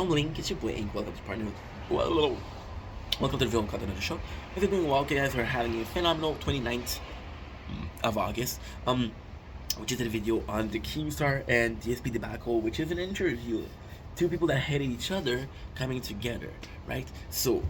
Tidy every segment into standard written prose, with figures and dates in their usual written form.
Link, it's your boy Ink. Welcome to partner. Well, welcome to the Film Content of the Show. If you're doing well, guys, we're having a phenomenal 29th of August. Which is a video on the Keemstar and DSP debacle, which is an interview. Two people that hated each other coming together, right? So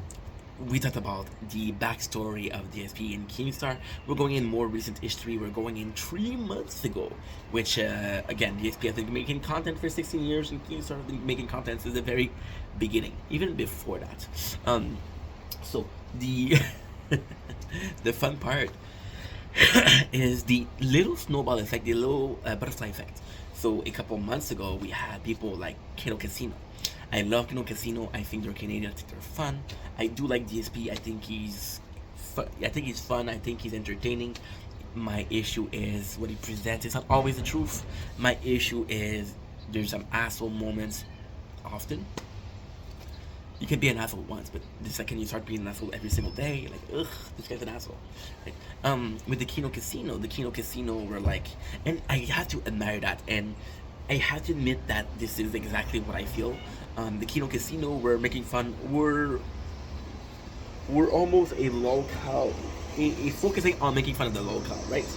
we talked about the backstory of DSP and Keemstar. We're going in more recent history. We're going in 3 months ago, which again, DSP has been making content for 16 years, and Keemstar has been making content since the very beginning, even before that. So the the fun part is the little snowball effect, the little butterfly effect. So a couple months ago, we had people like Kino Casino. I love Kino Casino. I think they're Canadian. I think they're fun. I do like DSP. I think he's fun. I think he's fun. I think he's entertaining. My issue is what he presents. It's not always the truth. My issue is there's some asshole moments often. You can be an asshole once, but the second you start being an asshole every single day, you're like, ugh, this guy's an asshole. Right? With the Kino Casino were like, and I have to admire that, and I have to admit that this is exactly what I feel. The Kino Casino were making fun, were almost a locale, a focusing on making fun of the locale, right?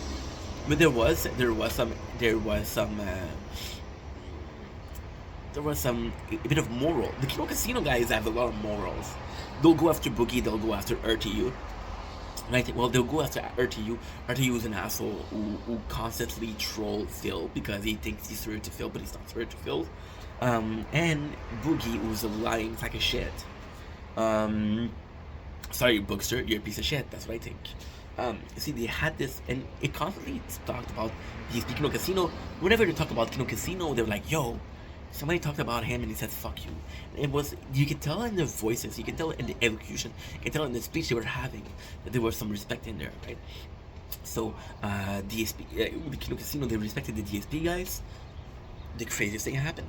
But there was a bit of moral. The Kino Casino guys have a lot of morals. They'll go after Boogie, they'll go after RTU. Right? Well, they'll go after RTU. RTU is an asshole who constantly troll Phil because he thinks he's through to Phil, but he's not through to Phil. And Boogie, who's a lying sack of shit. Sorry, Bookster, you're a piece of shit. That's what I think. See, they had this, and it constantly talked about the Kino Casino. Whenever they talk about Kino Casino, they were like, yo, somebody talked about him and he said fuck you. It was, you could tell in their voices, you could tell in the elocution, you could tell in the speech they were having that there was some respect in there, right? So DSP, the Kino Casino, they respected the DSP guys. The craziest thing happened.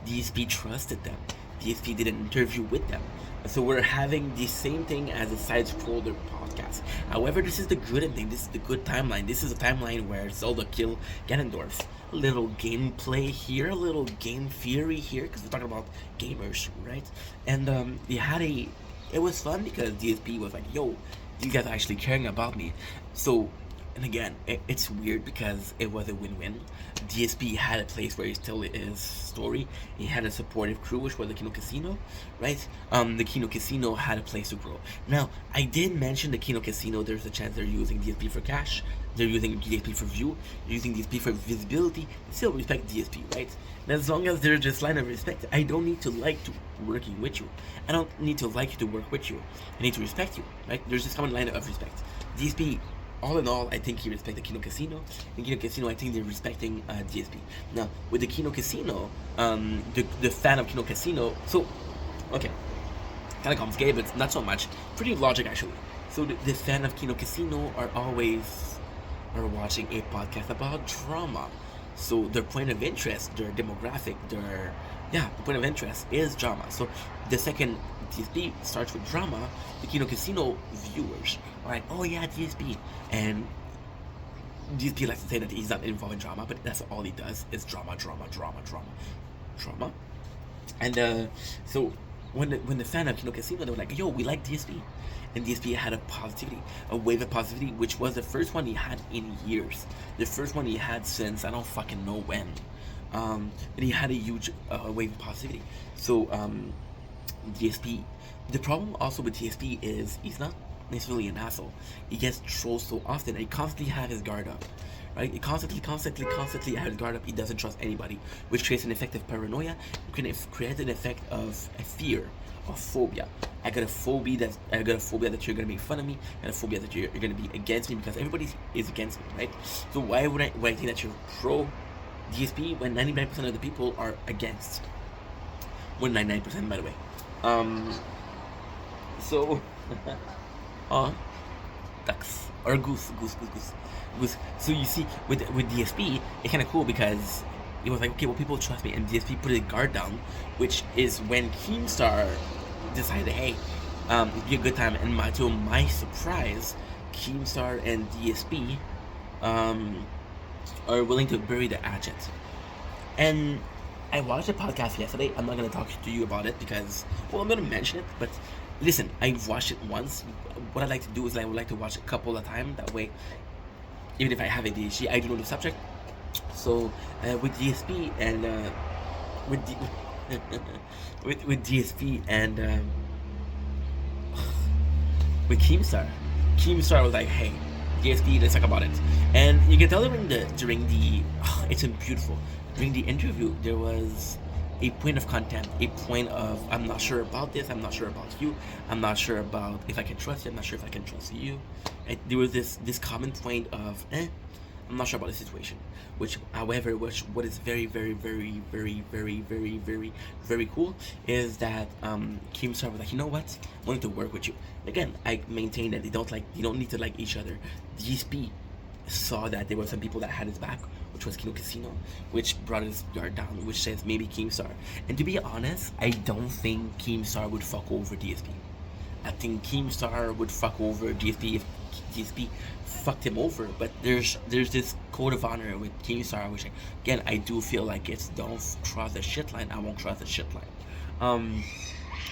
DSP trusted them. DSP did an interview with them. So we're having the same thing as a side-scroller podcast. However, this is the good thing. This is the good timeline. This is a timeline where Zelda killed Ganondorf. A little gameplay here, a little game theory here, because we're talking about gamers, right? And it was fun because DSP was like, yo, you guys are actually caring about me. So, and again, it's weird because it was a win-win. DSP had a place where he still is story. He had a supportive crew, which was the Kino Casino, right? The Kino Casino had a place to grow. Now, I did mention the Kino Casino. There's a chance they're using DSP for cash. They're using DSP for view. They're using DSP for visibility. They still respect DSP, right? And as long as there's this line of respect, I don't need to like to working with you. I don't need to like you to work with you. I need to respect you, right? There's this common line of respect. DSP, all in all, I think he respects the Kino Casino. In Kino Casino, I think they're respecting DSP. Now, with the Kino Casino, the fan of Kino Casino, so, okay, kind of complicated, but not so much. Pretty logic, actually. So the fan of Kino Casino are watching a podcast about drama. So their point of interest, their demographic, the point of interest is drama. So the second DSP starts with drama, the Kino Casino viewers are like, oh yeah, DSP. And DSP likes to say that he's not involved in drama, but that's all he does is drama. And so when the fan of Kino Casino, they were like, yo, we like DSP. And DSP had a wave of positivity, which was the first one he had in years. The first one he had since I don't fucking know when. And he had a huge wave of positivity. So DSP, the problem also with DSP is he's not necessarily an asshole. He gets trolled so often, and he constantly has his guard up. Right? He constantly has his guard up. He doesn't trust anybody, which creates an effect of paranoia. It can create an effect of a fear, of phobia. I got a phobia that you're gonna make fun of me, and a phobia that you're gonna be against me because everybody is against me, right? So why would I think that you're pro DSP when 99% of the people are against? 199%, by the way. So, ducks or goose. So you see, with DSP, it's kind of cool because it was like, okay, well, people trust me, and DSP put his guard down, which is when Keemstar decided, hey, it'd be a good time. And to my surprise, Keemstar and DSP are willing to bury the hatchet. And I watched a podcast yesterday. I'm not gonna talk to you about it because, well, I'm gonna mention it. But listen, I watched it once. What I like to do is I would like to watch a couple at a time. That way, even if I have ADHD, I do know the subject. So with DSP and with D- with DSP and with Keemstar. Keemstar was like, "Hey, DSP, let's talk about it." And you can tell during the it's beautiful. During the interview, there was a point of content, a point of I'm not sure about this, I'm not sure about you, I'm not sure about if I can trust you, I'm not sure if I can trust you. And there was this common point of I'm not sure about the situation. Which, however, what is very, very, very, very, very, very, very, very cool is that Keemstar was like, you know what, I wanted to work with you. Again, I maintain that they don't need to like each other. GSP saw that there were some people that had his back, which was Kino Casino, which brought his guard down, which says maybe Keemstar. And to be honest, I don't think Keemstar would fuck over DSP. I think Keemstar would fuck over GSP if GSP fucked him over. But there's this code of honor with Keemstar, which again I do feel like it's don't cross the shit line. I won't cross the shit line.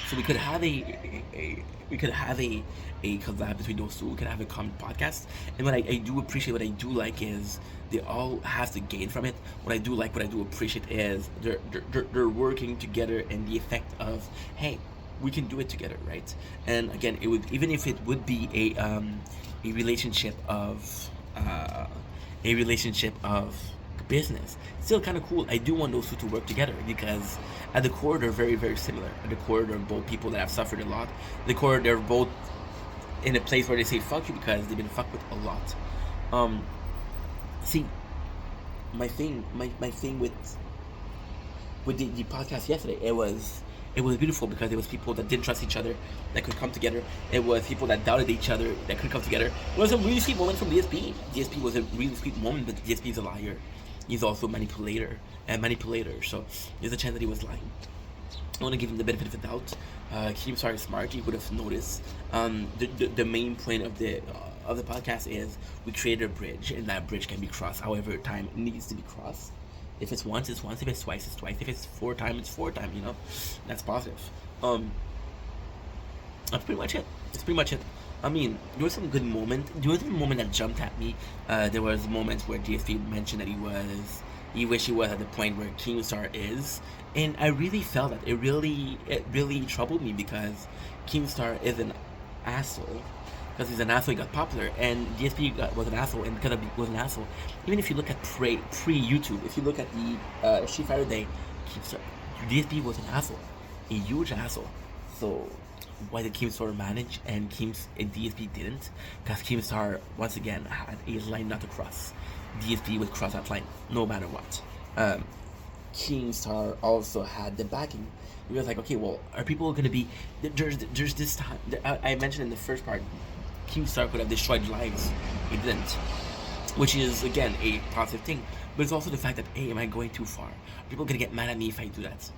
So we could have a collab between those two. We could have a common podcast. And what I do appreciate, what I do like is they all have to gain from it. What I do like, what I do appreciate is they're working together and the effect of, hey, we can do it together, right? And again, it would, even if it would be a relationship of a relationship of business, still kind of cool. I do want those two to work together because at the core they're very, very similar. At the core they're both people that have suffered a lot. At the core they're both in a place where they say fuck you because they've been fucked with a lot. See, my thing with the podcast yesterday, it was beautiful because it was people that didn't trust each other that could come together. It was people that doubted each other that could come together. It was a really sweet moment from DSP. DSP was a really sweet moment, but DSP is a liar. He's also a manipulator. So there's a chance that he was lying. I want to give him the benefit of the doubt. Keemstar is smart. He would have noticed. The main point of the podcast is we created a bridge, and that bridge can be crossed however time it needs to be crossed. If it's once, it's once. If it's twice, it's twice. If it's four times, it's four times. You know, that's positive. That's pretty much it. That's pretty much it. I mean, there was some good moment. There was a moment that jumped at me. There was moments where DSP mentioned that he wished he was at the point where Keemstar is, and I really felt that it really troubled me because Keemstar is an asshole. Because he's an asshole, he got popular, and DSP was an asshole, and because he was an asshole, even if you look at pre YouTube, if you look at the Street Fighter Day, DSP was an asshole, a huge asshole. So why did Keemstar manage and DSP didn't? Because Keemstar once again had a line not to cross. DSP would cross that line no matter what. Keemstar also had the backing. He was like, okay, well, are people going to be? There's this time I mentioned in the first part. Keemstar could have destroyed lives. He didn't, which is again a positive thing. But it's also the fact that, hey, am I going too far? Are people gonna get mad at me if I do that?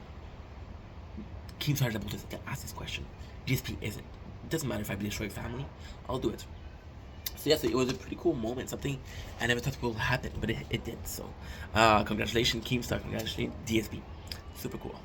Keemstar is able to ask this question. GSP isn't. It doesn't matter if I destroy family. I'll do it. So yes, it was a pretty cool moment. Something I never thought would happen, but it did. So, congratulations, Keemstar. Congratulations, DSP. Super cool.